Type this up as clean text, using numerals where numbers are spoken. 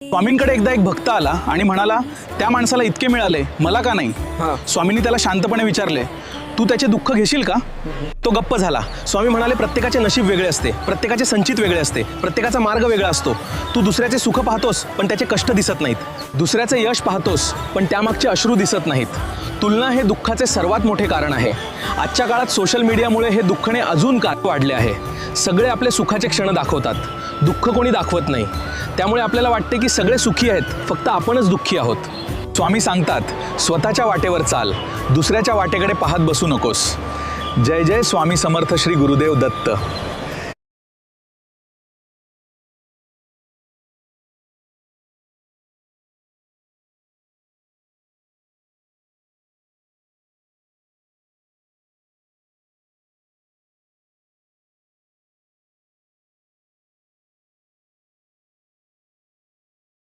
स्वामींकडे एकदा एक भक्त आला आणि म्हणाला, त्या माणसाला इतके मिळाले, मला का नाही? स्वामींनी त्याला शांतपणे विचारले, तू त्याचे दुःख घेशील का? तो गप्प झाला. स्वामी म्हणाले, प्रत्येकाचे नशीब वेगळे असते, प्रत्येकाचे संचित वेगळे असते, प्रत्येकाचा मार्ग वेगळा असतो. तू दुसऱ्याचे सुख पाहतोस पण त्याचे कष्ट दिसत नाहीत, दुसऱ्याचे यश पाहतोस पण त्यामागचे अश्रू दिसत नाहीत. तुलना हे दुःखाचे सर्वात मोठे कारण आहे. आजच्या काळात सोशल मीडियामुळे हे दुःखणे अजून का वाढले आहे. सगळे आपले सुखाचे क्षण दाखवतात, दुःख कोणी दाखवत नाही. त्यामुळे आपल्याला वाटते की सगळे सुखी आहेत, फक्त आपणच दुःखी आहोत. स्वामी सांगतात, स्वतःच्या वाटेवर चाल, दुसऱ्याच्या वाटेकडे पाहत बसू नकोस. जय जय स्वामी समर्थ श्री गुरुदेव दत्त.